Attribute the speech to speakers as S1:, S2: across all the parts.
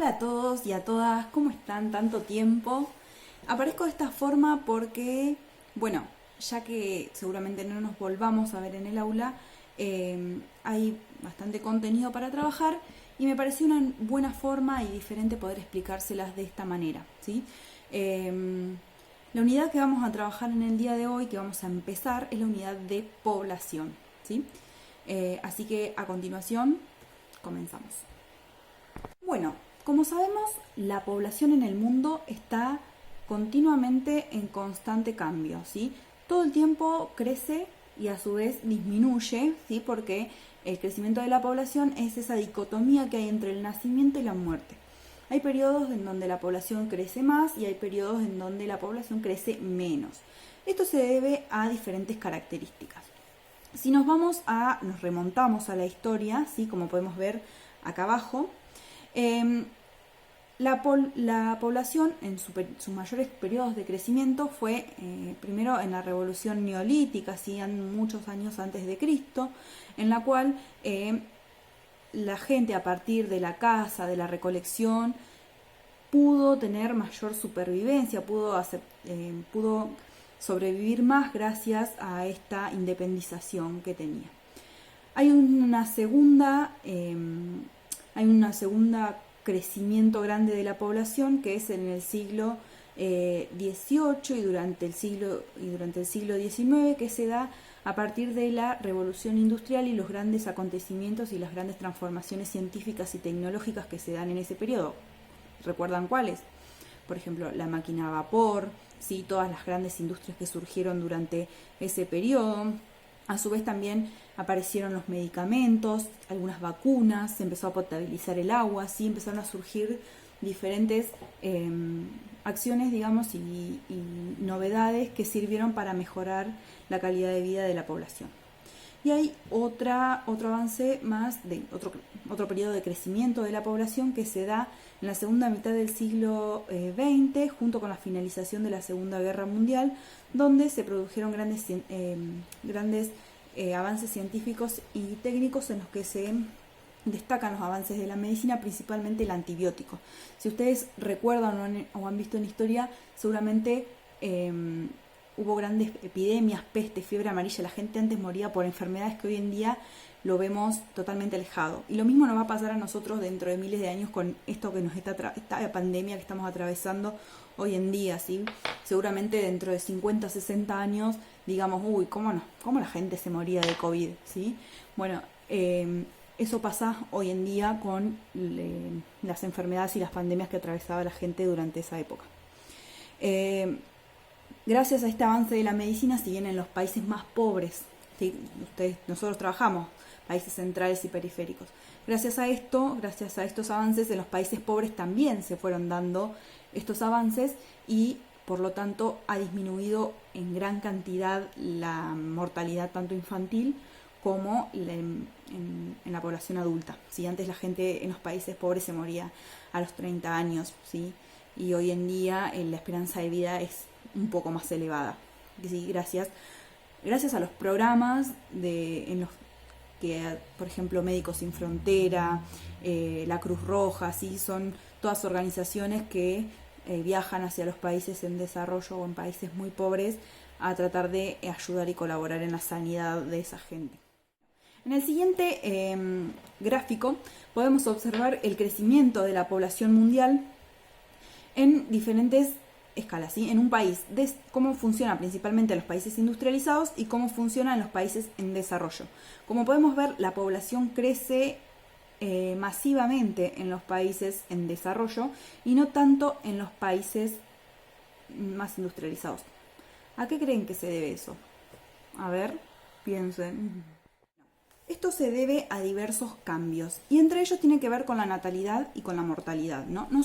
S1: Hola a todos y a todas, ¿cómo están? Tanto tiempo. Aparezco de esta forma porque, bueno, ya que seguramente no nos volvamos a ver en el aula, hay bastante contenido para trabajar y me pareció una buena forma y diferente poder explicárselas de esta manera, ¿sí? La unidad que vamos a trabajar en el día de hoy, que vamos a empezar, es la unidad de población, ¿sí? Así que a continuación comenzamos. Bueno, como sabemos, la población en el mundo está continuamente en constante cambio, ¿sí? Todo el tiempo crece y a su vez disminuye, ¿sí? Porque el crecimiento de la población es esa dicotomía que hay entre el nacimiento y la muerte. Hay periodos en donde la población crece más y hay periodos en donde la población crece menos. Esto se debe a diferentes características. Si nos remontamos a la historia, ¿sí? Como podemos ver acá abajo, la población en sus mayores periodos de crecimiento fue primero en la revolución neolítica, ¿sí? Muchos años antes de Cristo, en la cual la gente a partir de la caza, de la recolección, pudo tener mayor supervivencia, pudo sobrevivir más gracias a esta independización que tenía. Hay una segunda crecimiento grande de la población que es en el siglo XVIII y durante el siglo XIX, que se da a partir de la revolución industrial y los grandes acontecimientos y las grandes transformaciones científicas y tecnológicas que se dan en ese periodo. ¿Recuerdan cuáles? Por ejemplo, la máquina a vapor, ¿sí? Todas las grandes industrias que surgieron durante ese periodo. A su vez también aparecieron los medicamentos, algunas vacunas, se empezó a potabilizar el agua, ¿sí? Empezaron a surgir diferentes acciones, digamos, y novedades que sirvieron para mejorar la calidad de vida de la población. Y hay otro avance más, otro periodo de crecimiento de la población que se da en la segunda mitad del siglo XX, junto con la finalización de la Segunda Guerra Mundial, donde se produjeron grandes avances científicos y técnicos en los que se destacan los avances de la medicina, principalmente el antibiótico. Si ustedes recuerdan o han visto en historia, seguramente hubo grandes epidemias, peste, fiebre amarilla. La gente antes moría por enfermedades que hoy en día lo vemos totalmente alejado. Y lo mismo nos va a pasar a nosotros dentro de miles de años con esto que esta pandemia que estamos atravesando hoy en día, ¿sí? Seguramente dentro de 50, 60 años digamos, uy, ¿cómo la gente se moría de COVID? ¿Sí? Bueno, eso pasa hoy en día con las enfermedades y las pandemias que atravesaba la gente durante esa época. Gracias a este avance de la medicina, si bien en los países más pobres, ¿sí? Nosotros trabajamos países centrales y periféricos, gracias a estos avances en los países pobres también se fueron dando estos avances y por lo tanto ha disminuido en gran cantidad la mortalidad tanto infantil como en la población adulta, ¿sí? Antes la gente en los países pobres se moría a los 30 años, ¿sí? Y hoy en día la esperanza de vida es un poco más elevada, ¿sí? Gracias a los programas en los que, por ejemplo, Médicos Sin Frontera, la Cruz Roja, ¿sí? Son todas organizaciones que viajan hacia los países en desarrollo o en países muy pobres a tratar de ayudar y colaborar en la sanidad de esa gente. En el siguiente gráfico podemos observar el crecimiento de la población mundial en diferentes escalas, ¿sí? En un país, cómo funciona principalmente en los países industrializados y cómo funciona en los países en desarrollo. Como podemos ver, la población crece masivamente en los países en desarrollo y no tanto en los países más industrializados. ¿A qué creen que se debe eso? A ver, piensen. Esto se debe a diversos cambios y entre ellos tiene que ver con la natalidad y con la mortalidad, ¿no? No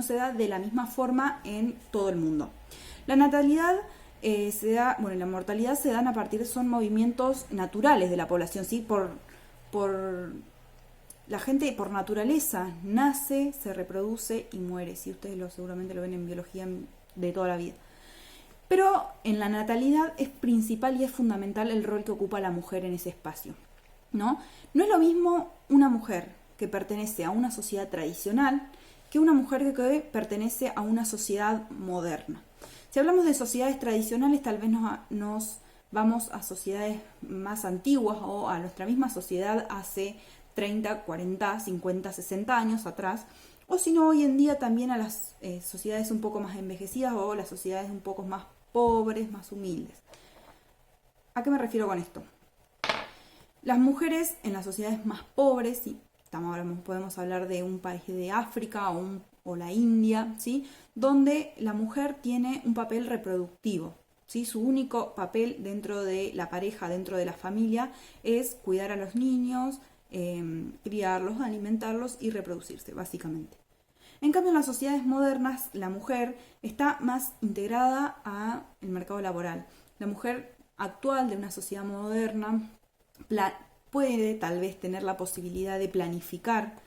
S1: se da de la misma forma en todo el mundo. La natalidad la mortalidad se dan son movimientos naturales de la población, ¿sí? La gente por naturaleza nace, se reproduce y muere, ¿sí? Ustedes seguramente lo ven en biología de toda la vida. Pero en la natalidad es principal y es fundamental el rol que ocupa la mujer en ese espacio, ¿no? No es lo mismo una mujer que pertenece a una sociedad tradicional que una mujer que pertenece a una sociedad moderna. Si hablamos de sociedades tradicionales, tal vez nos vamos a sociedades más antiguas o a nuestra misma sociedad hace 30, 40, 50, 60 años atrás, o si no, hoy en día también a las sociedades un poco más envejecidas o las sociedades un poco más pobres, más humildes. ¿A qué me refiero con esto? Las mujeres en las sociedades más pobres, ¿sí? Podemos hablar de un país de África o la India, ¿sí? Donde la mujer tiene un papel reproductivo, ¿sí? Su único papel dentro de la pareja, dentro de la familia, es cuidar a los niños, criarlos, alimentarlos y reproducirse, básicamente. En cambio, en las sociedades modernas, la mujer está más integrada al mercado laboral. La mujer actual de una sociedad moderna puede tal vez tener la posibilidad de planificar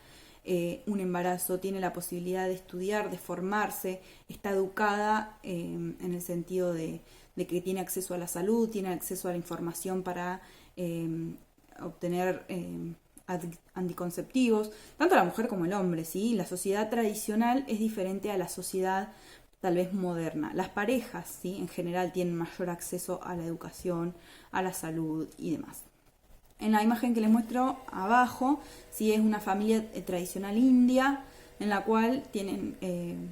S1: un embarazo, tiene la posibilidad de estudiar, de formarse, está educada en el sentido de que tiene acceso a la salud, tiene acceso a la información para obtener anticonceptivos, tanto la mujer como el hombre, ¿sí? La sociedad tradicional es diferente a la sociedad tal vez moderna. Las parejas, ¿sí? En general tienen mayor acceso a la educación, a la salud y demás. En la imagen que les muestro abajo, sí, es una familia tradicional india, en la cual tienen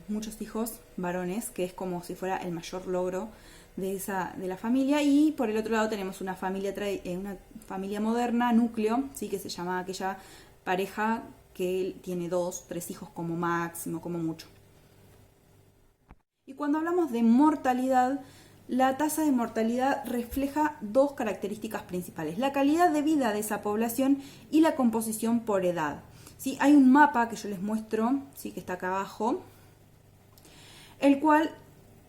S1: muchos hijos varones, que es como si fuera el mayor logro de la familia. Y por el otro lado tenemos una familia moderna, núcleo, ¿sí? Que se llama aquella pareja que tiene 2, 3 hijos como máximo, como mucho. Y cuando hablamos de mortalidad, la tasa de mortalidad refleja dos características principales: la calidad de vida de esa población y la composición por edad. ¿Sí? Hay un mapa que yo les muestro, ¿sí? Que está acá abajo, el cual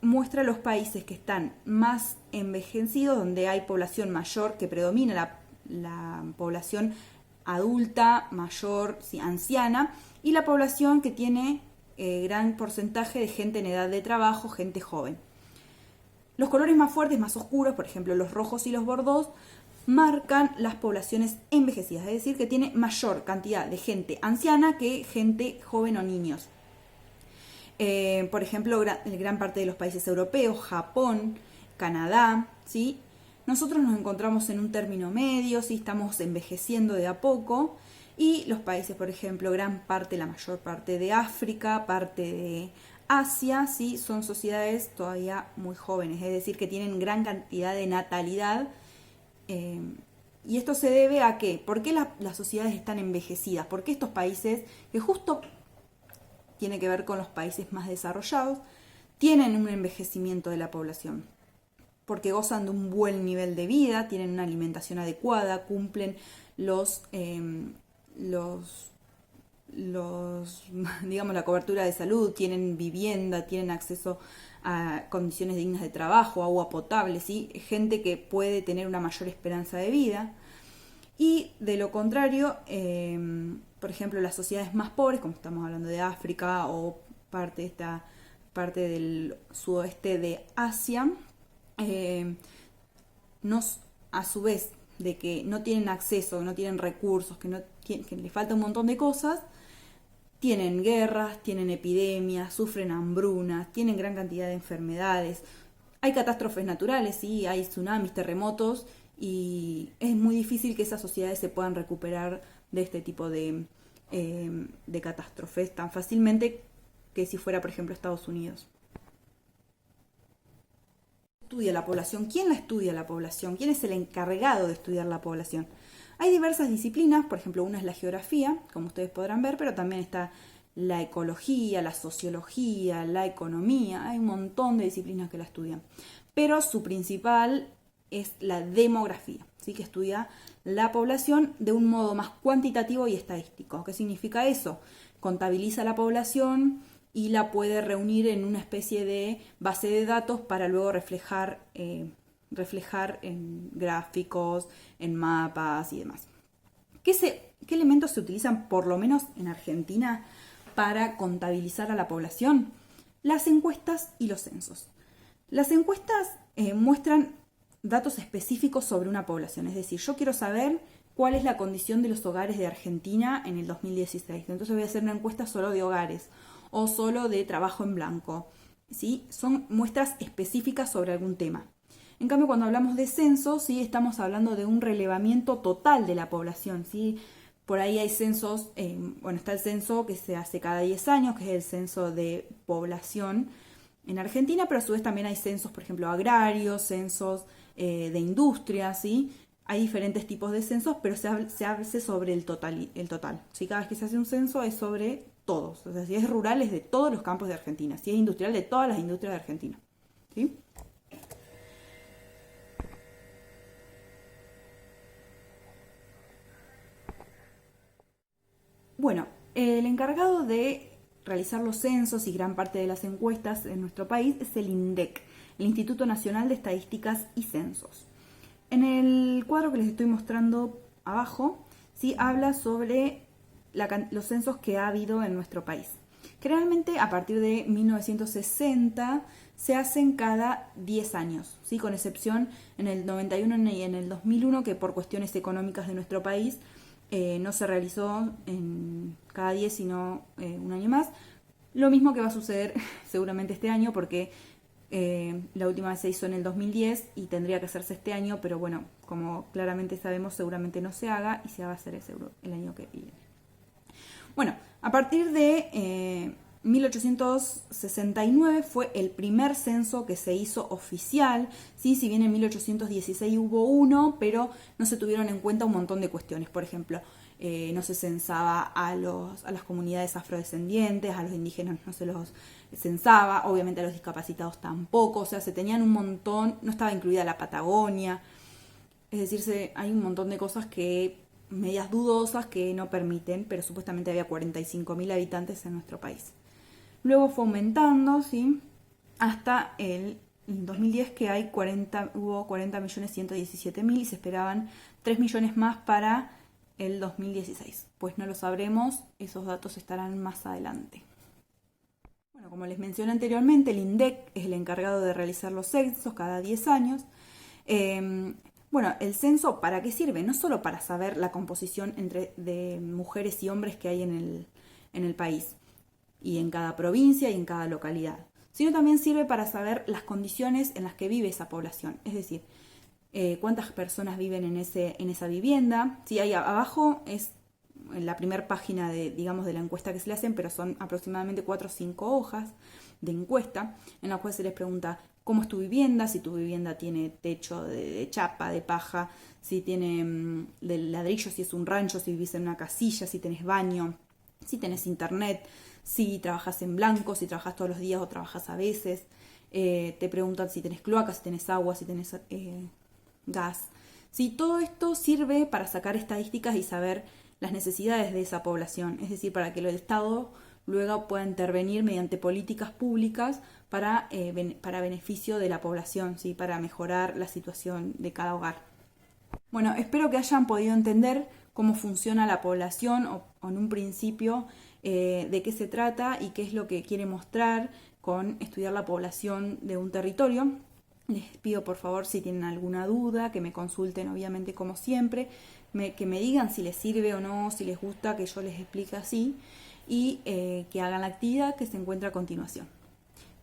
S1: muestra los países que están más envejecidos, donde hay población mayor, que predomina la población adulta, mayor, ¿sí? Anciana, y la población que tiene gran porcentaje de gente en edad de trabajo, gente joven. Los colores más fuertes, más oscuros, por ejemplo los rojos y los bordeaux, marcan las poblaciones envejecidas, es decir, que tiene mayor cantidad de gente anciana que gente joven o niños. Por ejemplo, gran parte de los países europeos, Japón, Canadá, ¿sí? Nosotros nos encontramos en un término medio, ¿sí? Estamos envejeciendo de a poco, y los países, por ejemplo, la mayor parte de África, parte de Asia, ¿sí? Son sociedades todavía muy jóvenes, es decir, que tienen gran cantidad de natalidad. Y esto se debe a ¿qué? ¿Por qué las sociedades están envejecidas? Porque estos países, que justo tiene que ver con los países más desarrollados, tienen un envejecimiento de la población, porque gozan de un buen nivel de vida, tienen una alimentación adecuada, cumplen digamos, la cobertura de salud, tienen vivienda, tienen acceso a condiciones dignas de trabajo, agua potable, ¿sí? Gente que puede tener una mayor esperanza de vida. Y de lo contrario, por ejemplo, las sociedades más pobres, como estamos hablando de África o parte del sudoeste de Asia, a su vez de que no tienen acceso, no tienen recursos, que les falta un montón de cosas, tienen guerras, tienen epidemias, sufren hambrunas, tienen gran cantidad de enfermedades, hay catástrofes naturales, ¿sí? Hay tsunamis, terremotos, y es muy difícil que esas sociedades se puedan recuperar de este tipo de catástrofes tan fácilmente que si fuera, por ejemplo, Estados Unidos. ¿Estudia la población? ¿Quién la estudia la población? ¿Quién es el encargado de estudiar la población? Hay diversas disciplinas, por ejemplo, una es la geografía, como ustedes podrán ver, pero también está la ecología, la sociología, la economía, hay un montón de disciplinas que la estudian. Pero su principal es la demografía, ¿sí? Que estudia la población de un modo más cuantitativo y estadístico. ¿Qué significa eso? Contabiliza la población y la puede reunir en una especie de base de datos para luego reflejar en gráficos, en mapas y demás. ¿Qué elementos se utilizan, por lo menos en Argentina, para contabilizar a la población? Las encuestas y los censos. Las encuestas muestran datos específicos sobre una población, es decir, yo quiero saber cuál es la condición de los hogares de Argentina en el 2016. Entonces voy a hacer una encuesta solo de hogares o solo de trabajo en blanco. ¿Sí? Son muestras específicas sobre algún tema. En cambio, cuando hablamos de censo, ¿sí? Estamos hablando de un relevamiento total de la población, ¿sí? Por ahí hay censos, está el censo que se hace cada 10 años, que es el censo de población en Argentina, pero a su vez también hay censos, por ejemplo, agrarios, censos de industria, ¿sí? Hay diferentes tipos de censos, pero se hace sobre el total. ¿Sí? Cada vez que se hace un censo es sobre todos. O sea, si es rural es de todos los campos de Argentina. Si es industrial, de todas las industrias de Argentina. ¿Sí? Bueno, el encargado de realizar los censos y gran parte de las encuestas en nuestro país es el INDEC, el Instituto Nacional de Estadísticas y Censos. En el cuadro que les estoy mostrando abajo, ¿sí? Habla sobre los censos que ha habido en nuestro país. Generalmente a partir de 1960 se hacen cada 10 años, ¿sí? Con excepción en el 91 y en el 2001, que por cuestiones económicas de nuestro país no se realizó en cada 10 sino un año más. Lo mismo que va a suceder seguramente este año, porque la última vez se hizo en el 2010 y tendría que hacerse este año, pero bueno, como claramente sabemos, seguramente no se haga y se va a hacer el año que viene. Bueno, a partir de 1869 fue el primer censo que se hizo oficial, ¿sí? Si bien en 1816 hubo uno, pero no se tuvieron en cuenta un montón de cuestiones. Por ejemplo, no se censaba a las comunidades afrodescendientes, a los indígenas no se los censaba, obviamente a los discapacitados tampoco, o sea, se tenían un montón, no estaba incluida la Patagonia, es decir, hay un montón de cosas medias dudosas que no permiten, pero supuestamente había 45.000 habitantes en nuestro país. Luego fue aumentando, ¿sí? Hasta el 2010 que hubo 40.117.000 y se esperaban 3 millones más para el 2016. Pues no lo sabremos, esos datos estarán más adelante. Bueno, como les mencioné anteriormente, el INDEC es el encargado de realizar los censos cada 10 años. Bueno, el censo, ¿para qué sirve? No solo para saber la composición de mujeres y hombres que hay en el país, y en cada provincia y en cada localidad, sino también sirve para saber las condiciones en las que vive esa población, es decir, cuántas personas viven en esa vivienda. Sí, ahí abajo es en la primera página de la encuesta que se le hacen, pero son aproximadamente 4 o 5 hojas de encuesta en las cuales se les pregunta cómo es tu vivienda, si tu vivienda tiene techo de chapa, de paja, si tiene de ladrillo, si es un rancho, si vivís en una casilla, si tenés baño, si tenés internet, si trabajas en blanco, si trabajas todos los días o trabajas a veces. Te preguntan si tenés cloaca, si tenés agua, si tenés gas. Sí, todo esto sirve para sacar estadísticas y saber las necesidades de esa población, es decir, para que el Estado luego pueda intervenir mediante políticas públicas para beneficio de la población, ¿sí? Para mejorar la situación de cada hogar. Bueno, espero que hayan podido entender cómo funciona la población o en un principio de qué se trata y qué es lo que quiere mostrar con estudiar la población de un territorio. Les pido por favor, si tienen alguna duda, que me consulten, obviamente como siempre, que me digan si les sirve o no, si les gusta que yo les explique así, y que hagan la actividad que se encuentra a continuación.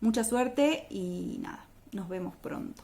S1: Mucha suerte y nada, nos vemos pronto.